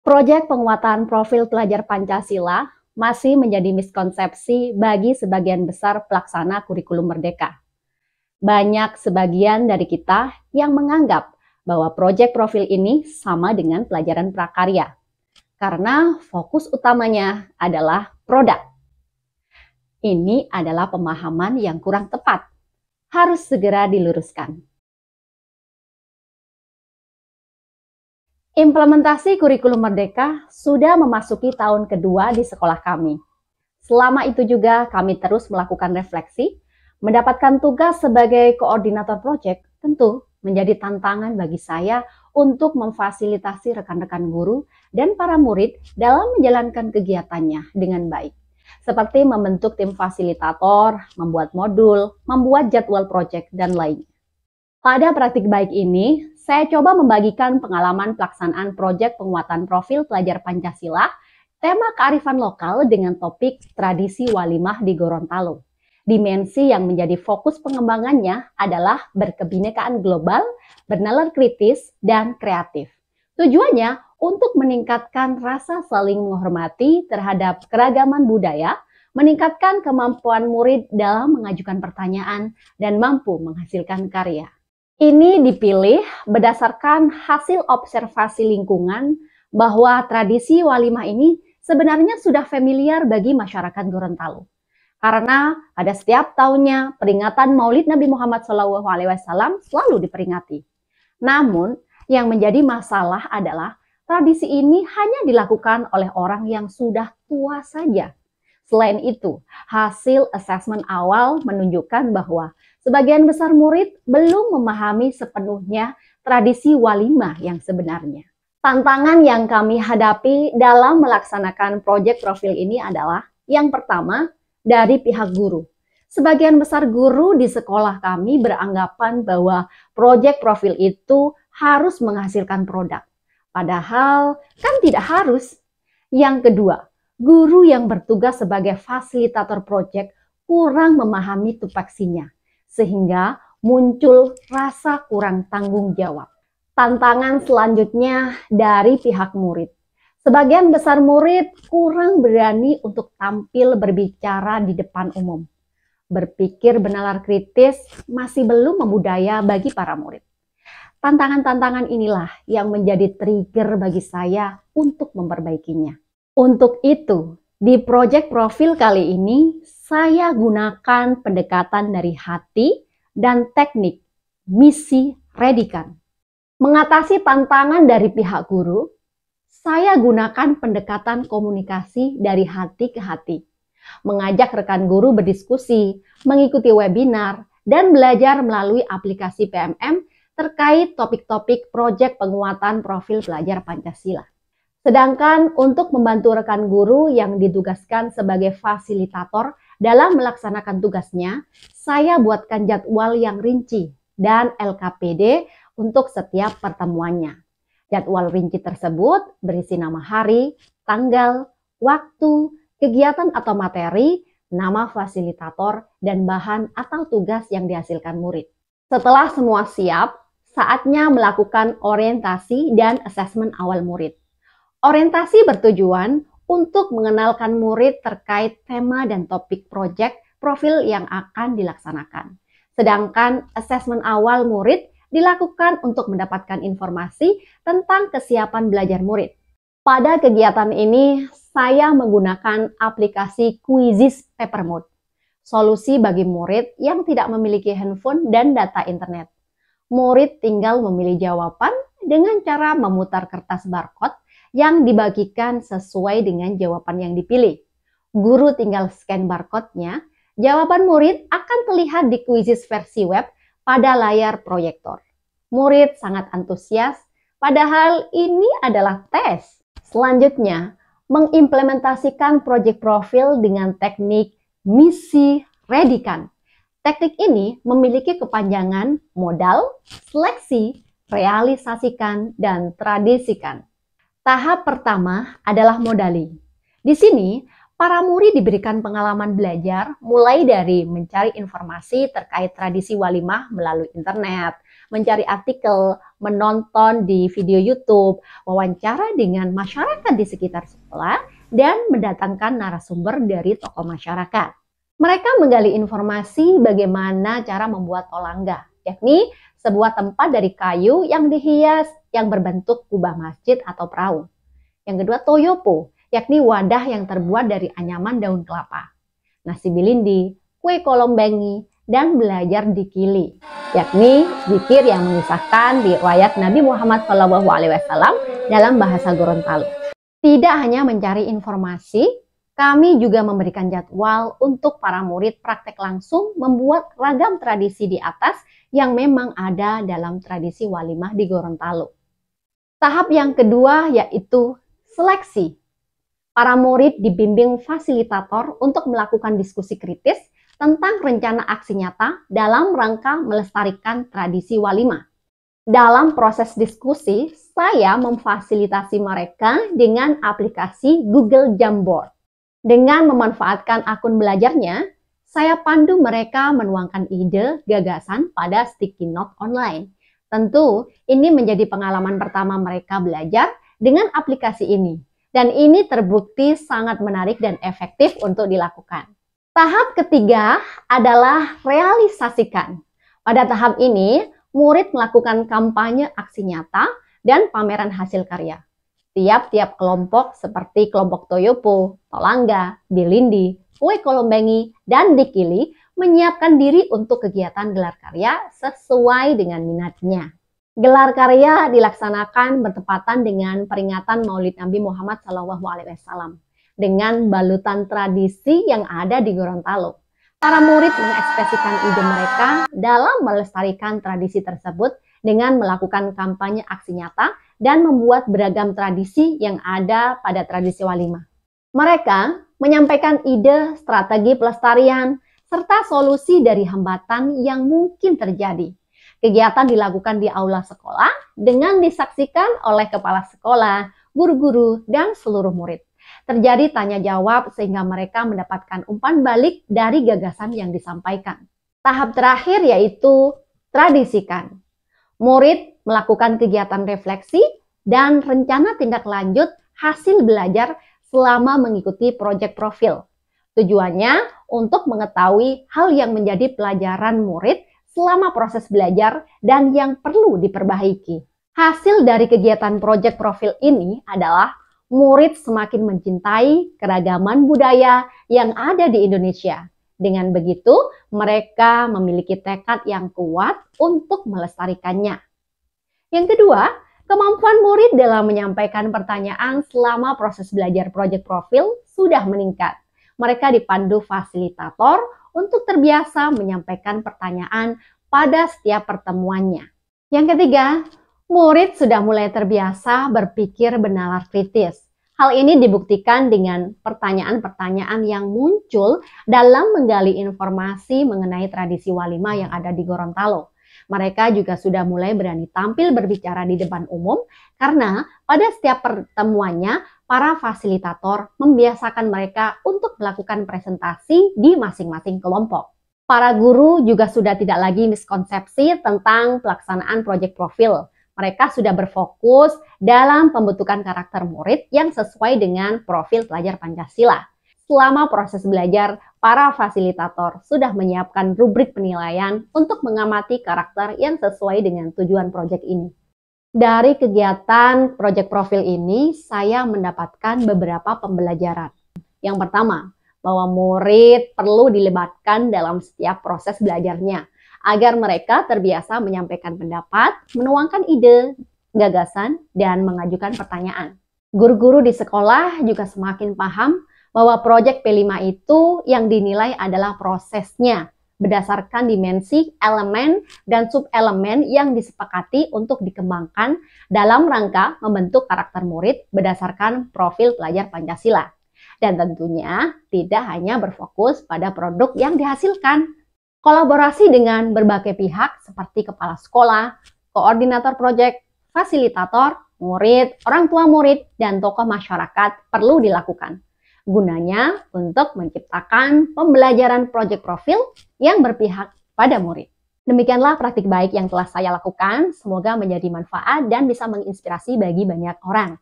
Proyek penguatan profil pelajar Pancasila masih menjadi miskonsepsi bagi sebagian besar pelaksana kurikulum Merdeka. Banyak sebagian dari kita yang menganggap bahwa proyek profil ini sama dengan pelajaran prakarya, karena fokus utamanya adalah produk. Ini adalah pemahaman yang kurang tepat, harus segera diluruskan. Implementasi kurikulum Merdeka sudah memasuki tahun kedua di sekolah kami. Selama itu juga kami terus melakukan refleksi, mendapatkan tugas sebagai koordinator proyek tentu menjadi tantangan bagi saya untuk memfasilitasi rekan-rekan guru dan para murid dalam menjalankan kegiatannya dengan baik. Seperti membentuk tim fasilitator, membuat modul, membuat jadwal proyek, dan lainnya. Pada praktik baik ini, saya coba membagikan pengalaman pelaksanaan proyek penguatan profil pelajar Pancasila, tema kearifan lokal dengan topik tradisi walimah di Gorontalo. Dimensi yang menjadi fokus pengembangannya adalah berkebinekaan global, bernalar kritis, dan kreatif. Tujuannya untuk meningkatkan rasa saling menghormati terhadap keragaman budaya, meningkatkan kemampuan murid dalam mengajukan pertanyaan, dan mampu menghasilkan karya. Ini dipilih berdasarkan hasil observasi lingkungan bahwa tradisi walimah ini sebenarnya sudah familiar bagi masyarakat Gorontalo. Karena pada setiap tahunnya peringatan Maulid Nabi Muhammad SAW selalu diperingati. Namun, yang menjadi masalah adalah tradisi ini hanya dilakukan oleh orang yang sudah tua saja. Selain itu, hasil asesmen awal menunjukkan bahwa sebagian besar murid belum memahami sepenuhnya tradisi walimah yang sebenarnya. Tantangan yang kami hadapi dalam melaksanakan proyek profil ini adalah yang pertama, dari pihak guru. Sebagian besar guru di sekolah kami beranggapan bahwa proyek profil itu harus menghasilkan produk. Padahal kan tidak harus. Yang kedua, guru yang bertugas sebagai fasilitator proyek kurang memahami tupoksinya, sehingga muncul rasa kurang tanggung jawab. Tantangan selanjutnya dari pihak murid. Sebagian besar murid kurang berani untuk tampil berbicara di depan umum. Berpikir bernalar kritis masih belum membudaya bagi para murid. Tantangan-tantangan inilah yang menjadi trigger bagi saya untuk memperbaikinya. Untuk itu, di proyek profil kali ini, saya gunakan pendekatan dari hati dan teknik misi redikan. Mengatasi tantangan dari pihak guru, saya gunakan pendekatan komunikasi dari hati ke hati. Mengajak rekan guru berdiskusi, mengikuti webinar, dan belajar melalui aplikasi PMM terkait topik-topik proyek penguatan profil pelajar Pancasila. Sedangkan untuk membantu rekan guru yang ditugaskan sebagai fasilitator dalam melaksanakan tugasnya, saya buatkan jadwal yang rinci dan LKPD untuk setiap pertemuannya. Jadwal rinci tersebut berisi nama hari, tanggal, waktu, kegiatan atau materi, nama fasilitator, dan bahan atau tugas yang dihasilkan murid. Setelah semua siap, saatnya melakukan orientasi dan asesmen awal murid. Orientasi bertujuan untuk mengenalkan murid terkait tema dan topik proyek profil yang akan dilaksanakan. Sedangkan asesmen awal murid dilakukan untuk mendapatkan informasi tentang kesiapan belajar murid. Pada kegiatan ini, saya menggunakan aplikasi Quizzes Papermode, solusi bagi murid yang tidak memiliki handphone dan data internet. Murid tinggal memilih jawaban dengan cara memutar kertas barcode yang dibagikan sesuai dengan jawaban yang dipilih. Guru tinggal scan barcode-nya, jawaban murid akan terlihat di Quizzes versi web pada layar proyektor. Murid sangat antusias, padahal ini adalah tes. Selanjutnya, mengimplementasikan proyek profil dengan teknik misi redikan. Teknik ini memiliki kepanjangan modal, seleksi, realisasikan, dan tradisikan. Tahap pertama adalah modali. Di sini, para murid diberikan pengalaman belajar mulai dari mencari informasi terkait tradisi walimah melalui internet, mencari artikel, menonton di video YouTube, wawancara dengan masyarakat di sekitar sekolah, dan mendatangkan narasumber dari tokoh masyarakat. Mereka menggali informasi bagaimana cara membuat tolangga, yakni sebuah tempat dari kayu yang dihias yang berbentuk kubah masjid atau perahu. Yang kedua, toyopo, yakni wadah yang terbuat dari anyaman daun kelapa. Nasi bilindi, kue kolombengi, dan belajar dikili, yakni zikir yang mengisahkan riwayat Nabi Muhammad SAW dalam bahasa Gorontalo. Tidak hanya mencari informasi, kami juga memberikan jadwal untuk para murid praktek langsung membuat ragam tradisi di atas yang memang ada dalam tradisi walimah di Gorontalo. Tahap yang kedua yaitu seleksi. Para murid dibimbing fasilitator untuk melakukan diskusi kritis tentang rencana aksi nyata dalam rangka melestarikan tradisi walimah. Dalam proses diskusi, saya memfasilitasi mereka dengan aplikasi Google Jamboard. Dengan memanfaatkan akun belajarnya, saya pandu mereka menuangkan ide, gagasan pada sticky note online. Tentu, ini menjadi pengalaman pertama mereka belajar dengan aplikasi ini. Dan ini terbukti sangat menarik dan efektif untuk dilakukan. Tahap ketiga adalah realisasikan. Pada tahap ini, murid melakukan kampanye aksi nyata dan pameran hasil karya. Tiap-tiap kelompok seperti kelompok toyopo, tolangga, bilindi, kue kolombengi, dan dikili menyiapkan diri untuk kegiatan gelar karya sesuai dengan minatnya. Gelar karya dilaksanakan bertepatan dengan peringatan Maulid Nabi Muhammad SAW dengan balutan tradisi yang ada di Gorontalo. Para murid mengekspresikan ide mereka dalam melestarikan tradisi tersebut dengan melakukan kampanye aksi nyata dan membuat beragam tradisi yang ada pada tradisi walimah. Mereka menyampaikan ide, strategi pelestarian, serta solusi dari hambatan yang mungkin terjadi. Kegiatan dilakukan di aula sekolah dengan disaksikan oleh kepala sekolah, guru-guru, dan seluruh murid. Terjadi tanya jawab sehingga mereka mendapatkan umpan balik dari gagasan yang disampaikan. Tahap terakhir yaitu tradisikan. Murid melakukan kegiatan refleksi dan rencana tindak lanjut hasil belajar selama mengikuti proyek profil. Tujuannya untuk mengetahui hal yang menjadi pelajaran murid selama proses belajar dan yang perlu diperbaiki. Hasil dari kegiatan proyek profil ini adalah murid semakin mencintai keragaman budaya yang ada di Indonesia. Dengan begitu, mereka memiliki tekad yang kuat untuk melestarikannya. Yang kedua, kemampuan murid dalam menyampaikan pertanyaan selama proses belajar proyek profil sudah meningkat. Mereka dipandu fasilitator untuk terbiasa menyampaikan pertanyaan pada setiap pertemuannya. Yang ketiga, murid sudah mulai terbiasa berpikir bernalar kritis. Hal ini dibuktikan dengan pertanyaan-pertanyaan yang muncul dalam menggali informasi mengenai tradisi walimah yang ada di Gorontalo. Mereka juga sudah mulai berani tampil berbicara di depan umum karena pada setiap pertemuannya, para fasilitator membiasakan mereka untuk melakukan presentasi di masing-masing kelompok. Para guru juga sudah tidak lagi miskonsepsi tentang pelaksanaan proyek profil. Mereka sudah berfokus dalam pembentukan karakter murid yang sesuai dengan profil pelajar Pancasila. Selama proses belajar, para fasilitator sudah menyiapkan rubrik penilaian untuk mengamati karakter yang sesuai dengan tujuan proyek ini. Dari kegiatan proyek profil ini, saya mendapatkan beberapa pembelajaran. Yang pertama, bahwa murid perlu dilibatkan dalam setiap proses belajarnya, agar mereka terbiasa menyampaikan pendapat, menuangkan ide, gagasan, dan mengajukan pertanyaan. Guru-guru di sekolah juga semakin paham bahwa proyek P5 itu yang dinilai adalah prosesnya, berdasarkan dimensi, elemen, dan subelemen yang disepakati untuk dikembangkan dalam rangka membentuk karakter murid berdasarkan profil pelajar Pancasila. Dan tentunya tidak hanya berfokus pada produk yang dihasilkan. Kolaborasi dengan berbagai pihak seperti kepala sekolah, koordinator proyek, fasilitator, murid, orang tua murid, dan tokoh masyarakat perlu dilakukan. Gunanya untuk menciptakan pembelajaran proyek profil yang berpihak pada murid. Demikianlah praktik baik yang telah saya lakukan, semoga menjadi manfaat dan bisa menginspirasi bagi banyak orang.